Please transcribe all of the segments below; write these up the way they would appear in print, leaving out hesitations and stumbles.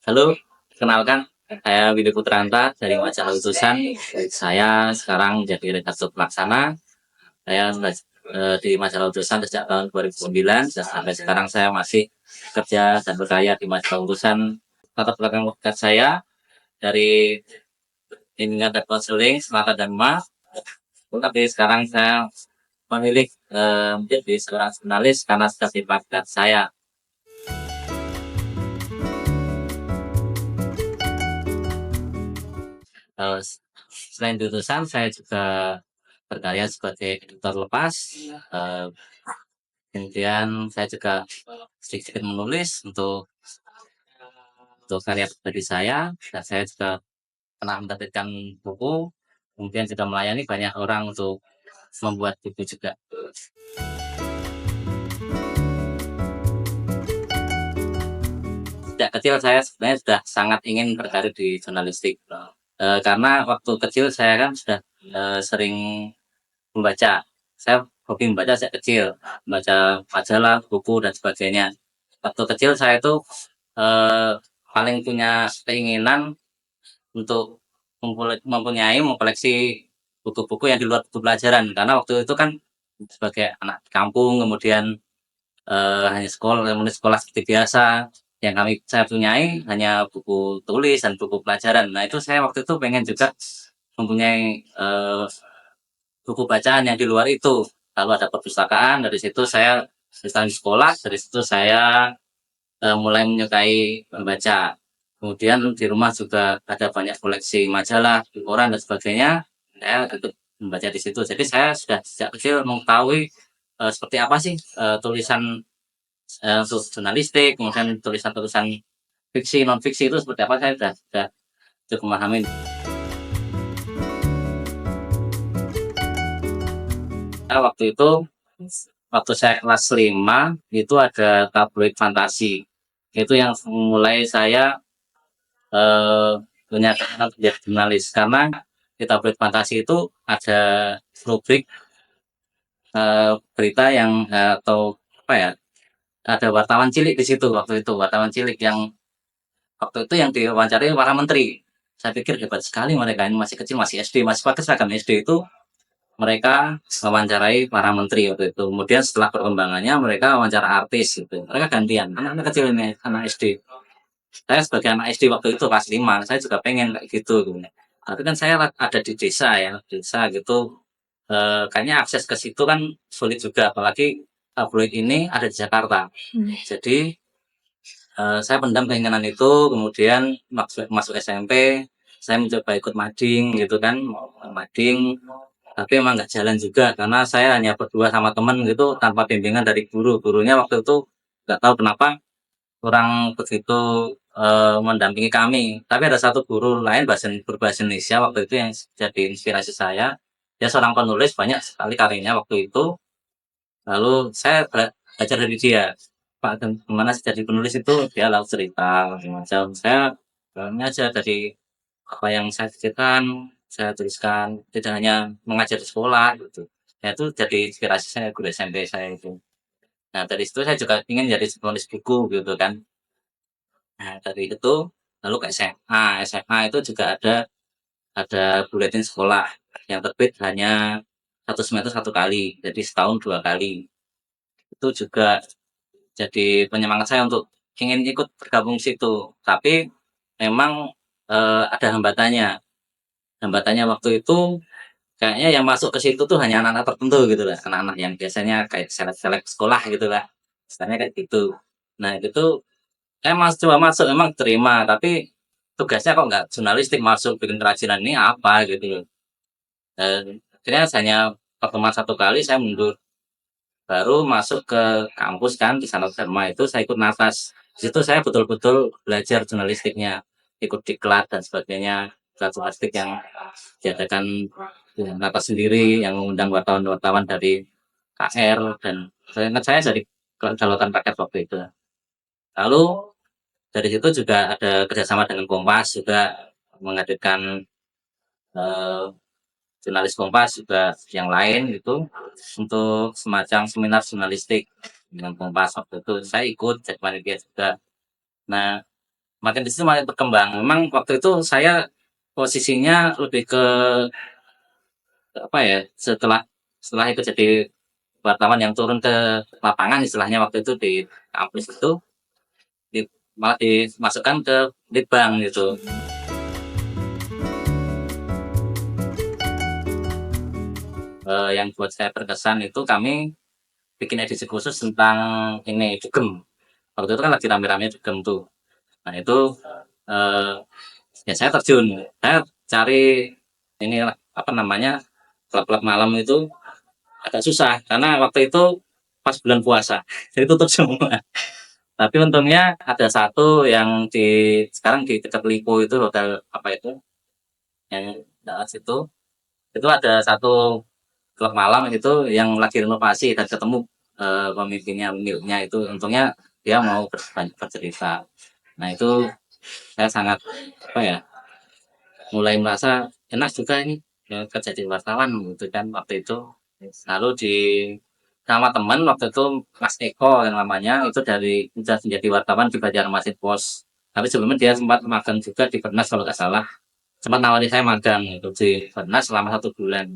Halo, kenalkan saya Willy Putranta dari Majalah Utusan. Saya sekarang jadi redaktur pelaksana. Saya sudah di Majalah Utusan sejak tahun 2009 dan sampai sekarang saya masih kerja dan berkarya di Majalah Utusan. Latar belakang pekerjaan saya dari bimbingan dan konseling Selatan dan Mas. Tapi sekarang saya memilih menjadi seorang jurnalis karena sudah dipaksa saya. Eh, Selain di Utusan, saya juga berkarya sebagai editor lepas. Eh, Kemudian saya juga sedikit menulis untuk karya pribadi saya, dan saya juga pernah menerbitkan buku, kemudian juga melayani banyak orang untuk membuat buku juga. Sejak kecil saya sebenarnya sudah sangat ingin berkarir di jurnalistik. Karena waktu kecil saya kan sudah sering membaca. Saya hobi membaca sejak kecil, membaca majalah, buku dan sebagainya. Waktu kecil saya itu eh, paling punya keinginan untuk mempunyai mengkoleksi buku-buku yang di luar buku pelajaran, karena waktu itu kan sebagai anak kampung, kemudian hanya kemudian sekolah seperti biasa, yang saya punyai hanya buku tulis dan buku pelajaran. Nah itu saya waktu itu pengen juga mempunyai buku bacaan yang di luar itu. Lalu ada perpustakaan, dari situ saya di sekolah, dari situ saya mulai menyukai membaca. Kemudian di rumah juga ada banyak koleksi majalah, koran dan sebagainya. Saya ikut membaca di situ. Jadi saya sudah sejak kecil mengetahui seperti apa sih tulisan untuk jurnalistik, kemudian tulisan-tulisan fiksi, non fiksi itu seperti apa, saya sudah cukup memahami. Waktu itu, waktu saya kelas 5 itu ada tabloid fantasi. Itu yang mulai saya eh, punya keinginan untuk jadi jurnalis, karena di tabloid fantasi itu ada rubrik berita yang atau apa ya, ada wartawan cilik di situ. Waktu itu wartawan cilik yang waktu itu yang diwawancari para menteri. Saya pikir hebat sekali mereka, ini masih kecil, masih SD, masih pakai seragam SD itu, mereka wawancarai para menteri waktu itu. Kemudian setelah perkembangannya mereka wawancara artis gitu. Mereka gantian, anak-anak kecil ini, anak SD. Saya sebagai anak SD waktu itu kelas 5, saya juga pengen kayak gitu. Tapi kan saya ada di desa ya, desa gitu. Kayaknya akses ke situ kan sulit juga, apalagi tabloid ini ada di Jakarta. Jadi saya pendam keinginan itu, kemudian masuk SMP, saya mencoba ikut mading gitu kan, mau mading, tapi emang nggak jalan juga karena saya hanya berdua sama temen gitu tanpa bimbingan dari guru. Gurunya waktu itu nggak tahu kenapa kurang begitu mendampingi kami. Tapi ada satu guru lain berbahasa Indonesia waktu itu yang jadi inspirasi saya. Dia seorang penulis, banyak sekali karyanya waktu itu. Lalu saya belajar dari dia. Pak, gimana sih jadi penulis itu? Dia lalu cerita macam-macam. Saya aja dari apa yang saya pikirkan, saya tuliskan. Tidak hanya mengajar di sekolah gitu. Ya itu jadi inspirasi saya guru SMP saya itu. Nah dari situ saya juga ingin jadi penulis buku gitu kan. Nah dari itu lalu ke SMA. SMA itu juga ada buletin sekolah yang terbit hanya satu semester satu kali, jadi setahun 2 kali. Itu juga jadi penyemangat saya untuk ingin ikut bergabung situ. Tapi memang ada hambatannya. Hambatannya waktu itu kayaknya yang masuk ke situ tuh hanya anak-anak tertentu gitu lah, anak-anak yang biasanya kayak seleb-seleb sekolah gitu lah. Misalnya kayak gitu. Nah, itu tuh saya coba masuk, memang terima, tapi tugasnya kok nggak jurnalistik, masuk bikin kerajinan ini apa gitu loh. Dan akhirnya hanya pertemuan satu kali saya mundur. Baru masuk ke kampus kan, di sana Dharma itu saya ikut Natas. Di situ saya betul-betul belajar jurnalistiknya, ikut diklat dan sebagainya, diklat jurnalistik yang diadakan Natas sendiri, yang mengundang wartawan-wartawan dari KR, dan saya ingat saya dari Kedaulatan Rakyat waktu itu. Lalu dari situ juga ada kerjasama dengan Kompas, juga menghadirkan eh, jurnalis Kompas juga yang lain itu untuk semacam seminar jurnalistik dengan Kompas. Waktu itu saya ikut jadi panitia juga. Nah makin di situ makin berkembang. Memang waktu itu saya posisinya lebih ke apa ya, setelah setelah itu jadi wartawan yang turun ke lapangan istilahnya waktu itu di kampus itu di, malah dimasukkan ke litbang gitu. Yang buat saya berkesan itu kami bikin edisi khusus tentang ini dugem. Waktu itu kan lagi rame-rame dugem tuh. Nah itu eh, ya saya terjun, saya cari ini apa namanya klub-klub malam itu agak susah karena waktu itu pas bulan puasa jadi tutup semua. Tapi untungnya ada satu yang sekarang di dekat Lipo itu hotel apa itu yang dekat situ itu ada satu klub malam itu yang lagi renovasi dan ketemu pemimpinnya pemiliknya itu untungnya dia mau bercerita. Nah itu saya sangat apa ya mulai merasa enak juga ini ya, kerja di wartawan gitu kan waktu itu. Lalu di sama teman waktu itu Mas Eko yang namanya itu dari sudah menjadi wartawan di Banjarmasin Pos. Tapi sebelumnya dia sempat magang juga di Pernas kalau nggak salah. Sempat nawari saya magang itu di Pernas selama 1 bulan.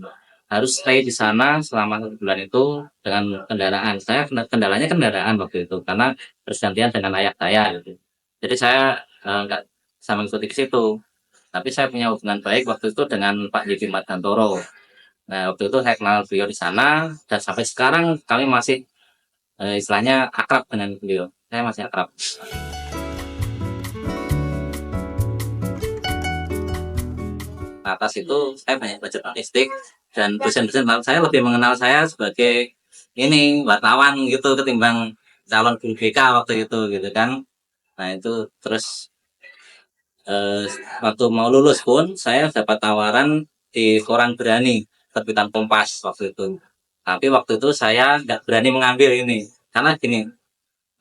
Harus stay di sana selama 1 bulan itu dengan kendaraan. Saya kendalanya kendaraan waktu itu karena bergantian dengan ayah saya gitu. Jadi saya nggak sama mengikuti ke situ. Tapi saya punya hubungan baik waktu itu dengan Pak Yudi Margantoro. Nah, waktu itu saya kenal beliau di sana dan sampai sekarang kami masih istilahnya akrab dengan beliau. Saya masih akrab. Nah, atas itu saya banyak belajar statistik dan dosen-dosen saya lebih mengenal saya sebagai ini wartawan gitu ketimbang calon guru BK waktu itu gitu kan. Nah, itu terus eh, waktu mau lulus pun saya dapat tawaran di koran Berani terbitan Kompas waktu itu. Tapi waktu itu saya nggak berani mengambil ini karena gini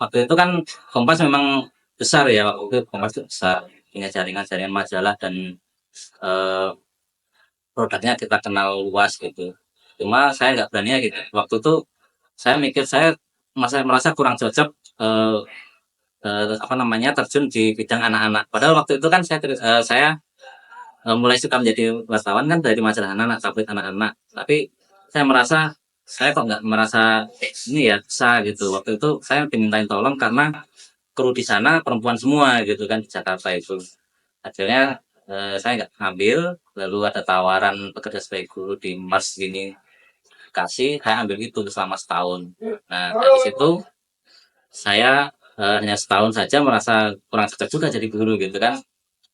waktu itu kan Kompas memang besar ya waktu itu Kompas itu besar punya jaringan-jaringan majalah dan eh, produknya kita kenal luas gitu. Cuma saya nggak berani gitu. Waktu itu saya mikir saya merasa kurang cocok eh, apa namanya terjun di bidang anak-anak. Padahal waktu itu kan saya mulai suka menjadi wartawan kan dari majalah anak-anak, tabloid anak-anak. Tapi saya merasa saya kok nggak merasa ini ya bisa gitu. Waktu itu saya dimintain tolong karena kru di sana perempuan semua gitu kan di Jakarta itu. Akhirnya saya nggak ambil, lalu ada tawaran bekerja sebagai guru di Mars gini kasih, saya ambil itu selama setahun. Nah dari situ saya hanya setahun saja merasa kurang cocok juga jadi guru gitu kan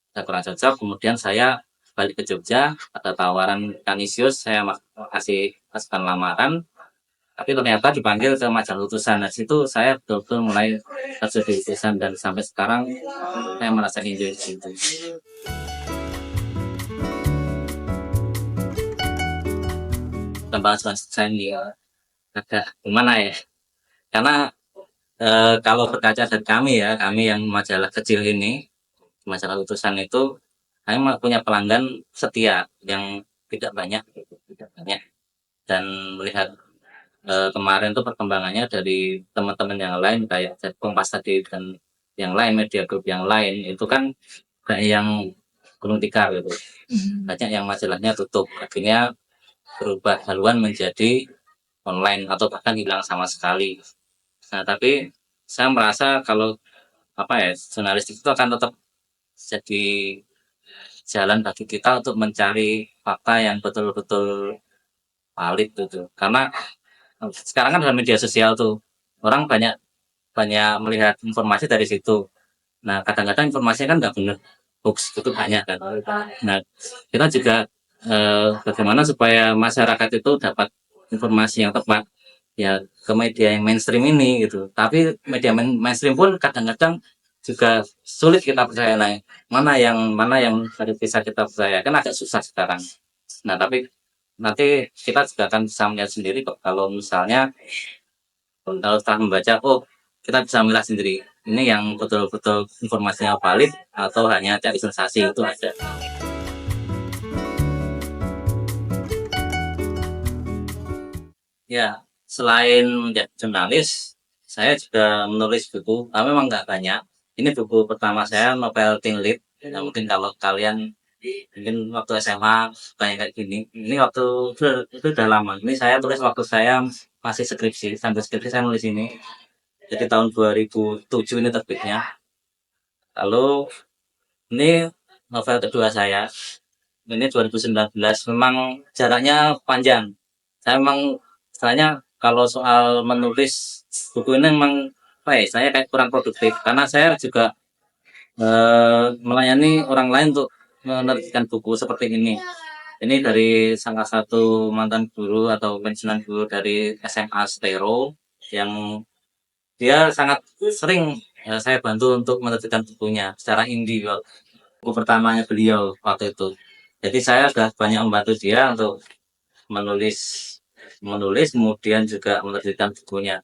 saya kurang cocok kemudian saya balik ke Jogja ada tawaran Kanisius saya kasih masukan lamaran tapi ternyata dipanggil ke majalah utusan nah situ saya betul-betul mulai terjun di utusan dan sampai sekarang saya merasa enjoy di situ. Tembang saya ini agak gimana ya karena kalau berkaca dari kami ya kami yang majalah kecil ini majalah utusan itu kami punya pelanggan setia yang tidak banyak tidak banyak dan melihat kemarin tuh perkembangannya dari teman-teman yang lain kayak Kompas tadi dan yang lain media grup yang lain itu kan kayak yang gulung tikar gitu banyak yang majalahnya tutup akhirnya berubah haluan menjadi online atau bahkan hilang sama sekali. Nah tapi saya merasa kalau apa ya jurnalistik itu akan tetap jadi jalan bagi kita untuk mencari fakta yang betul-betul valid gitu. Karena sekarang kan dalam media sosial tuh orang banyak banyak melihat informasi dari situ. Nah kadang-kadang informasinya kan nggak benar, hoax itu banyak kan. Nah kita juga bagaimana supaya masyarakat itu dapat informasi yang tepat ya ke media yang mainstream ini gitu. Tapi media mainstream pun kadang-kadang juga sulit kita percaya nah, mana yang bisa kita percaya kan agak susah sekarang. Nah tapi nanti kita juga akan bisa melihat sendiri kok kalau misalnya kalau setelah membaca oh kita bisa melihat sendiri ini yang betul-betul informasinya valid atau hanya cari sensasi itu aja. Ya selain menjadi jurnalis saya juga menulis buku tapi memang nggak banyak Ini buku pertama saya, novel Teen Lead. Ya, mungkin kalau kalian mungkin waktu SMA kayak kayak gini. Ini waktu itu udah lama. Ini saya tulis waktu saya masih skripsi, sambil skripsi saya nulis ini. Jadi tahun 2007 ini terbitnya. Lalu ini novel kedua saya. Ini 2019. Memang jaraknya panjang. Saya memang istilahnya kalau soal menulis buku ini memang apa ya, saya kayak kurang produktif karena saya juga melayani orang lain untuk menerbitkan buku seperti ini. Ini dari salah satu mantan guru atau pensiunan guru dari SMA Stero yang dia sangat sering saya bantu untuk menerbitkan bukunya secara indie, buku pertamanya beliau waktu itu. Jadi saya sudah banyak membantu dia untuk menulis menulis kemudian juga menerbitkan bukunya.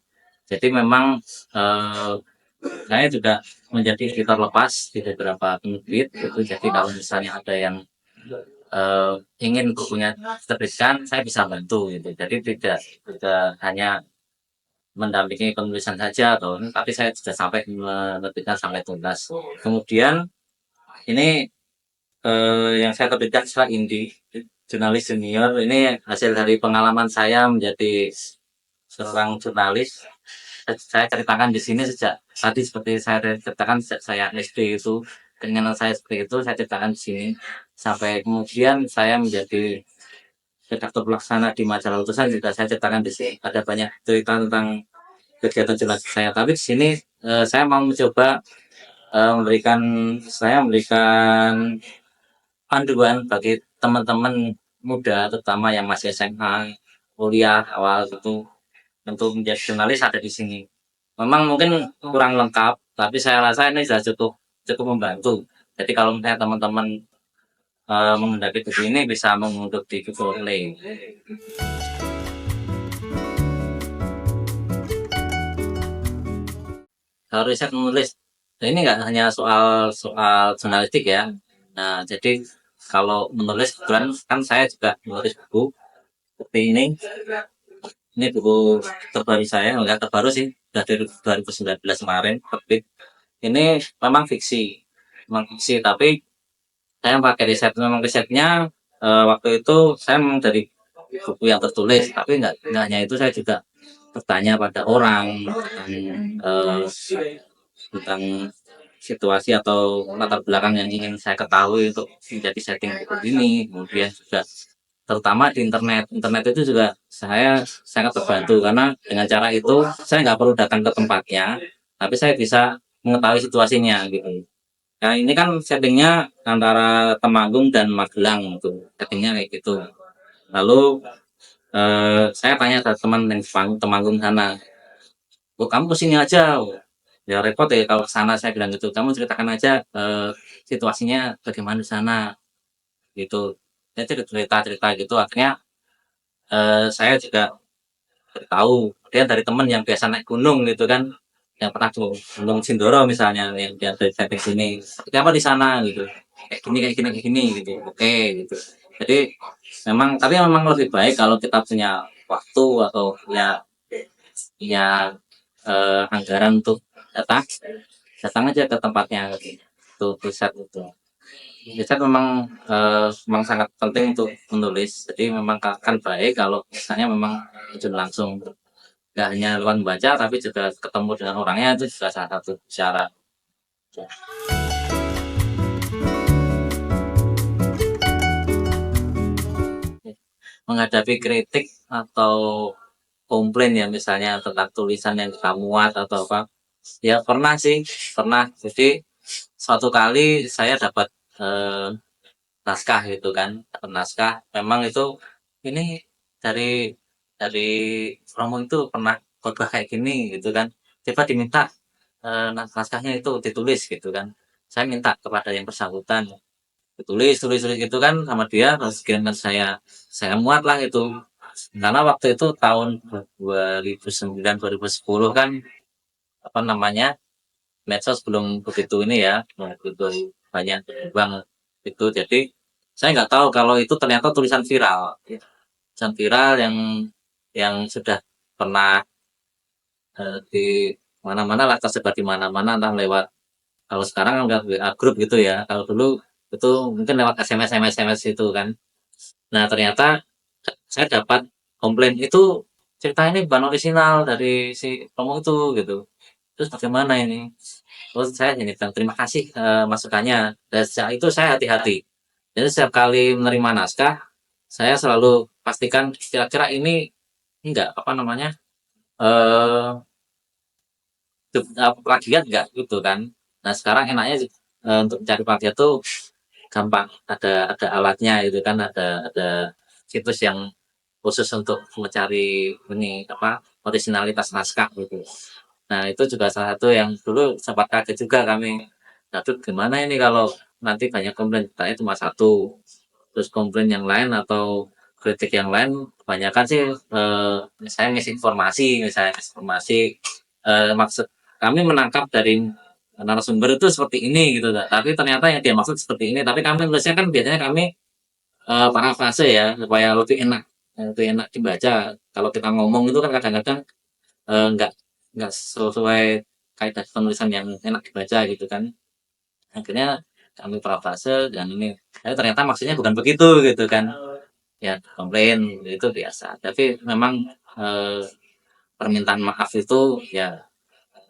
Jadi memang eh, saya juga menjadi editor lepas di beberapa penerbit itu. Jadi kalau misalnya ada yang ingin bukunya diterbitkan, saya bisa bantu gitu. Jadi tidak tidak hanya mendampingi penulisan saja atau tapi saya sudah sampai menerbitkan sampai tuntas. Kemudian ini yang saya terbitkan setelah indie jurnalis junior. Ini hasil dari pengalaman saya menjadi seorang jurnalis. Saya ceritakan di sini sejak tadi seperti saya ceritakan sejak saya SD itu, keinginan saya seperti itu saya ceritakan di sini sampai kemudian saya menjadi redaktur pelaksana di majalah Utusan juga saya ceritakan di sini. Ada banyak cerita tentang kegiatan jurnalis saya. Tapi di sini saya mau mencoba memberikan panduan bagi teman-teman muda terutama yang masih SMA, kuliah awal itu untuk menjadi jurnalis ada di sini. Memang mungkin kurang lengkap, tapi saya rasa ini sudah cukup cukup membantu. Jadi kalau misalnya teman-teman menghadapi begini bisa mengunduh di Google Play. Kalau riset menulis, nah ini nggak hanya soal soal jurnalistik ya. Nah, jadi kalau menulis kebetulan kan saya juga menulis buku seperti ini. Ini buku terbaru saya, enggak terbaru sih, dari 2019 kemarin terbit. Ini memang fiksi, tapi saya pakai riset. Memang risetnya waktu itu saya memang dari buku yang tertulis, tapi nggak hanya itu, saya juga bertanya pada orang tentang situasi atau latar belakang yang ingin saya ketahui untuk menjadi setting buku ini. Kemudian juga terutama di internet itu juga saya sangat terbantu karena dengan cara itu saya nggak perlu datang ke tempatnya, tapi saya bisa mengetahui situasinya gitu. Nah ini kan settingnya antara Temanggung dan Magelang tuh, settingnya kayak gitu. Lalu saya tanya ke teman yang Temanggung sana, "Oh, kamu kesini aja." Ya repot ya kalau ke sana, saya bilang gitu. "Kamu ceritakan aja situasinya bagaimana di sana." Gitu. Saya cerita-cerita gitu akhirnya saya juga tahu dia dari temen yang biasa naik gunung gitu kan, yang pernah tuh Gunung Sindoro misalnya yang dia dari setting sini. "Seperti apa di sana?" gitu. Kayak gini," gitu. "Oke," gitu. Jadi memang lebih baik kalau kita punya waktu atau punya anggaran untuk datang datang aja ke tempatnya gitu, riset itu. Riset memang sangat penting untuk menulis. Jadi memang akan baik kalau misalnya memang terjun langsung, nggak hanya lewat membaca tapi juga ketemu dengan orangnya, itu juga salah satu syarat. Menghadapi kritik atau komplain ya misalnya tentang tulisan yang kita muat atau apa, ya pernah sih, pernah. Jadi suatu kali saya dapat eh, naskah gitu kan, dapat naskah memang itu, ini dari dari promo itu pernah khotbah kayak gini gitu kan, coba diminta naskahnya itu ditulis gitu kan. Saya minta kepada yang bersangkutan ditulis tulis tulis gitu kan sama dia, terus kirimkan saya muat lah itu. Karena waktu itu tahun 2009 2010 kan, apa namanya, medsos belum begitu ini ya, belum begitu banyak berkembang itu. Jadi saya nggak tahu kalau itu ternyata tulisan viral, tulisan viral yang sudah pernah di mana-mana lah, tersebar di mana-mana, entah lewat Kalau sekarang kan udah WA grup gitu ya. Kalau dulu itu mungkin lewat SMS SMS itu kan. Nah, ternyata saya dapat komplain itu cerita ini bukan orisinal dari si promo itu gitu. Terus bagaimana ini? Terus saya ini bilang terima kasih masukannya. Dan sejak itu saya hati-hati. Jadi setiap kali menerima naskah, saya selalu pastikan kira-kira ini enggak apa namanya eh plagiat enggak gitu kan. Nah sekarang enaknya untuk mencari plagiat tuh gampang, ada alatnya gitu kan, ada situs yang khusus untuk mencari ini apa originalitas naskah gitu. Nah itu juga salah satu yang dulu sempat kaget juga kami. Nah itu gimana ini kalau nanti banyak komplain, katanya cuma satu, terus komplain yang lain atau kritik yang lain kebanyakan sih saya ngisi informasi, misalnya informasi maksud kami menangkap dari narasumber itu seperti ini gitu, tapi ternyata yang dia maksud seperti ini, tapi kami nulisnya kan biasanya kami parafrase ya supaya lebih enak dibaca. Kalau kita ngomong itu kan kadang-kadang eh, nggak nggak sesuai kaidah penulisan yang enak dibaca gitu kan. Akhirnya kami parafrase dan ini ternyata maksudnya bukan begitu gitu kan. Ya komplain itu biasa, tapi memang eh, permintaan maaf itu ya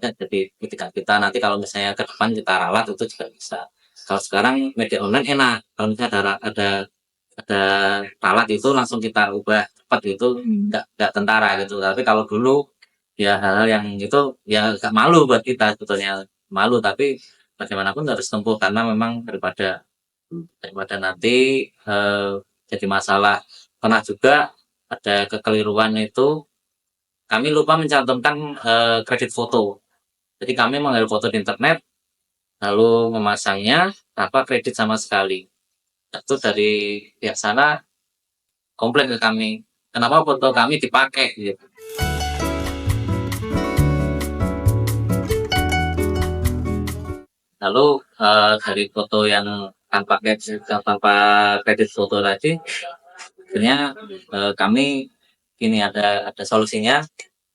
jadi ketika kita nanti kalau misalnya ke depan kita ralat itu juga bisa. Kalau sekarang media online enak, kalau misalnya ada ralat itu langsung kita ubah cepat gitu, nggak tentara gitu. Tapi kalau dulu ya hal-hal yang itu ya agak malu buat kita sebetulnya, malu, tapi bagaimanapun harus tempuh karena memang daripada nanti eh, jadi masalah. Pernah juga ada kekeliruan itu kami lupa mencantumkan kredit foto. Jadi kami mengambil foto di internet lalu memasangnya tanpa kredit sama sekali. Itu dari pihak sana komplain ke kami, kenapa foto kami dipakai gitu. Lalu dari foto yang tanpa kredit foto tadi, akhirnya kami ini ada solusinya.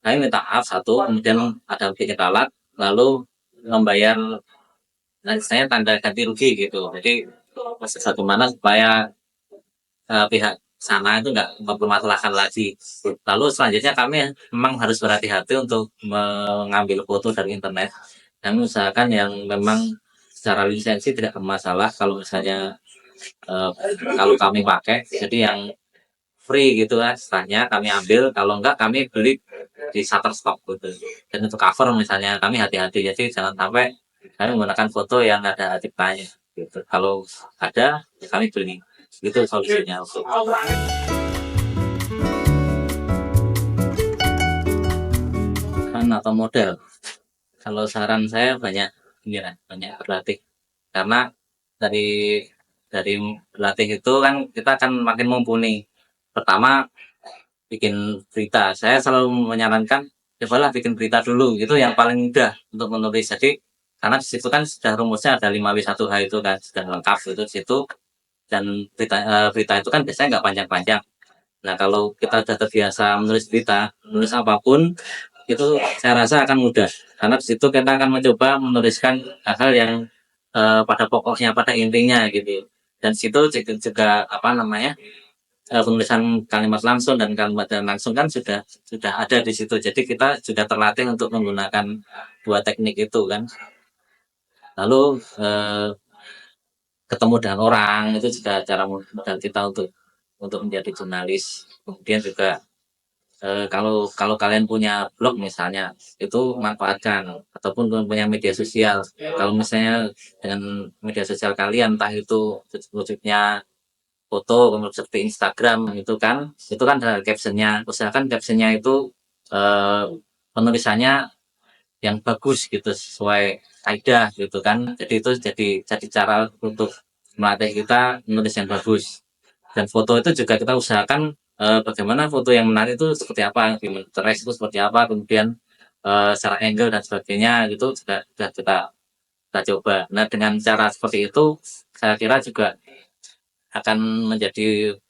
Kami minta maaf satu, kemudian ada bikin alat, lalu membayar, saya tanda ganti rugi gitu. Jadi satu mana supaya pihak sana itu nggak mempermasalahkan lagi. Lalu selanjutnya kami memang harus berhati-hati untuk mengambil foto dari internet. Kami usahakan yang memang secara lisensi tidak bermasalah kalau misalnya eh, kalau kami pakai. Jadi yang free gitu lah istilahnya kami ambil, kalau enggak kami beli di Shutterstock gitu. Dan untuk cover misalnya kami hati-hati, jadi jangan sampai kami menggunakan foto yang ada ciptanya gitu. Kalau ada ya kami beli. Itu solusinya untuk kan atau model. Kalau saran saya banyak ya banyak berlatih, karena dari dari berlatih itu kan kita akan makin mumpuni. Pertama bikin berita, saya selalu menyarankan cobalah bikin berita dulu, itu yang paling mudah untuk menulis. Jadi karena di situ kan sudah rumusnya ada 5W1H itu kan sudah lengkap itu di situ. Dan berita itu kan biasanya nggak panjang-panjang. Nah kalau kita sudah terbiasa menulis berita, menulis apapun itu saya rasa akan mudah, karena di situ kita akan mencoba menuliskan hal-hal yang pada pokoknya, pada intinya gitu. Dan di situ juga apa namanya penulisan kalimat langsung dan kalimat dan langsung kan sudah ada di situ. Jadi kita sudah terlatih untuk menggunakan dua teknik itu kan. Lalu ketemu dengan orang itu juga cara modal kita untuk menjadi jurnalis. Kemudian juga kalau kalau kalian punya blog misalnya, itu manfaatkan, ataupun punya media sosial. Kalau misalnya dengan media sosial kalian, entah itu wujudnya foto, kemudian seperti Instagram itu kan ada captionnya. Usahakan captionnya itu eh, penulisannya yang bagus gitu, sesuai kaidah gitu kan. Jadi itu jadi cara untuk melatih kita menulis yang bagus. Dan foto itu juga kita usahakan bagaimana foto yang menarik itu seperti apa, di Pinterest itu seperti apa, kemudian secara angle dan sebagainya gitu sudah kita coba. Nah dengan cara seperti itu saya kira juga akan menjadi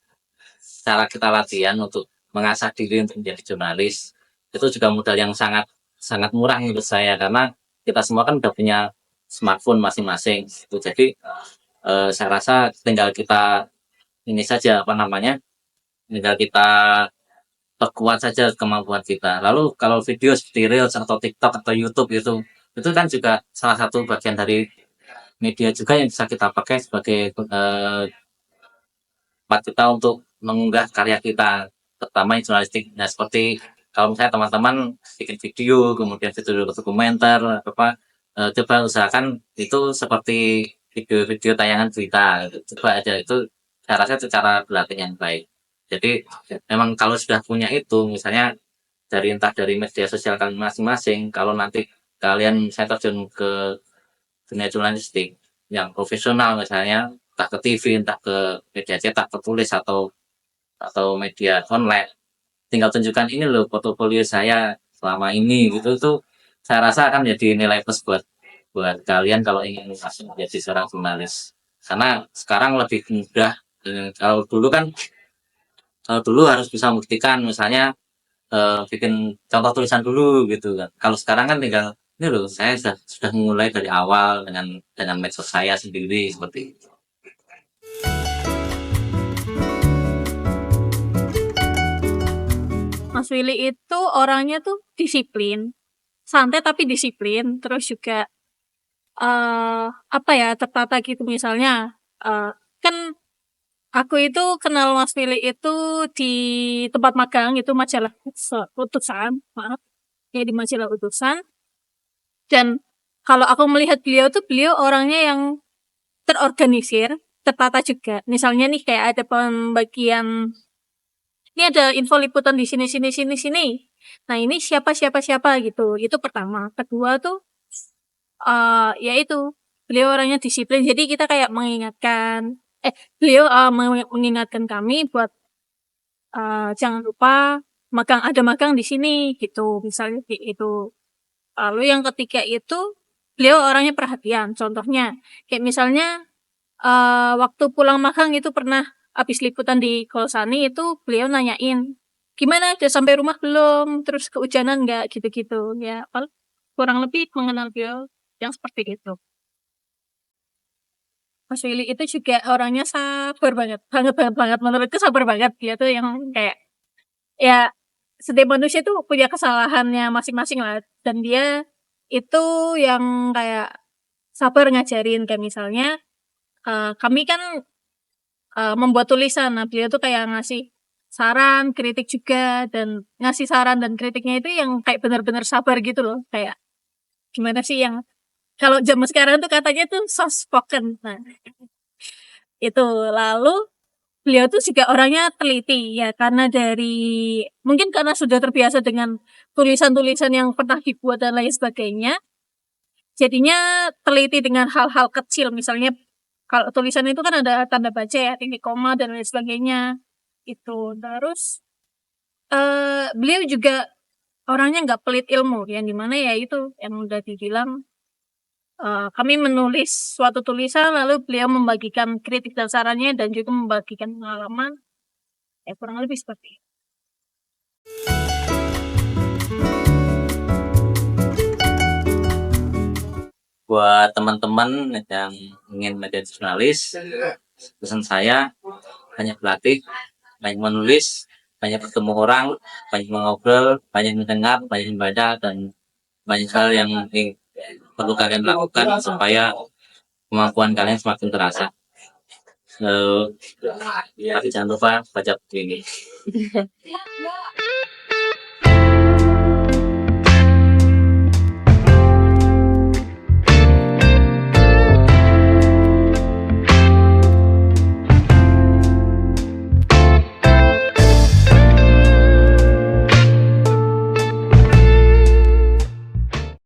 cara kita latihan untuk mengasah diri untuk menjadi jurnalis. Itu juga modal yang sangat sangat murah menurut saya, karena kita semua kan udah punya smartphone masing-masing gitu. Jadi saya rasa tinggal kita ini saja apa namanya, tinggal kita perkuat saja kemampuan kita. Lalu kalau video seperti Reels atau TikTok atau YouTube itu kan juga salah satu bagian dari media juga yang bisa kita pakai sebagai tempat kita untuk mengunggah karya kita, terutama yang jurnalistik. Nah, seperti kalau misalnya teman-teman bikin video, kemudian video dokumenter, apa, coba usahakan itu seperti video-video tayangan berita, gitu. Coba aja, itu saya rasa itu cara berlatih yang baik. Jadi, memang kalau sudah punya itu, misalnya entah dari media sosial kalian masing-masing, kalau nanti kalian saya terjun ke dunia jurnalistik yang profesional misalnya, entah ke TV, entah ke media cetak, tertulis atau media online, tinggal tunjukkan ini loh portofolio saya selama ini gitu tuh, saya rasa akan jadi nilai plus buat buat kalian kalau ingin masuk menjadi seorang jurnalis. Karena sekarang lebih mudah. Kalau dulu harus bisa membuktikan misalnya bikin contoh tulisan dulu gitu kan. Kalau sekarang kan tinggal ini loh saya sudah mulai dari awal dengan medsos saya sendiri seperti itu. Mas Willy itu orangnya tuh disiplin, santai tapi disiplin, terus juga apa ya, tertata gitu. Misalnya, kan aku itu kenal Mas Willy itu di tempat magang, itu majalah Utusan, maaf, ya di majalah Utusan. Dan kalau aku melihat beliau tuh, beliau orangnya yang terorganisir, tertata juga. Misalnya nih kayak ada pembagian, ini ada info liputan di sini sini sini sini. Nah, ini siapa siapa siapa gitu. Itu pertama. Kedua tuh ya itu, beliau orangnya disiplin. Jadi kita kayak mengingatkan beliau mengingatkan kami buat jangan lupa ada magang di sini gitu. Misalnya kayak itu. Lalu yang ketiga itu beliau orangnya perhatian. Contohnya kayak misalnya waktu pulang magang itu pernah habis liputan di Kolsani itu beliau nanyain, "Gimana udah sampai rumah belum? Terus kehujanan nggak?" Gitu-gitu. Ya, kurang lebih mengenal beliau yang seperti itu. Mas Willy itu juga orangnya sabar banget, banget banget banget. Menurutku sabar banget. Dia tuh yang kayak ya setiap manusia tuh punya kesalahannya masing-masing lah. Dan dia itu yang kayak sabar ngajarin kayak misalnya kami kan membuat tulisan. Nah, beliau tuh kayak ngasih saran, kritik juga, dan ngasih saran dan kritiknya itu yang kayak benar-benar sabar gitu loh. Kayak gimana sih yang kalau zaman sekarang tuh katanya tuh soft spoken. Nah, itu lalu beliau tuh juga orangnya teliti ya karena mungkin karena sudah terbiasa dengan tulisan-tulisan yang pernah dibuat dan lain sebagainya. Jadinya teliti dengan hal-hal kecil misalnya kalau tulisan itu kan ada tanda baca ya, titik koma dan lain sebagainya. Itu. Terus beliau juga orangnya nggak pelit ilmu yang dimana ya itu yang udah dibilang kami menulis suatu tulisan lalu beliau membagikan kritik dan sarannya dan juga membagikan pengalaman ya kurang lebih seperti itu. Buat teman-teman yang ingin menjadi jurnalis, pesan saya banyak berlatih, banyak menulis, banyak bertemu orang, banyak mengobrol, banyak mendengar, banyak membaca, dan banyak hal yang perlu kalian lakukan supaya kemampuan kalian semakin terasa. Tapi jangan lupa baca buku ini.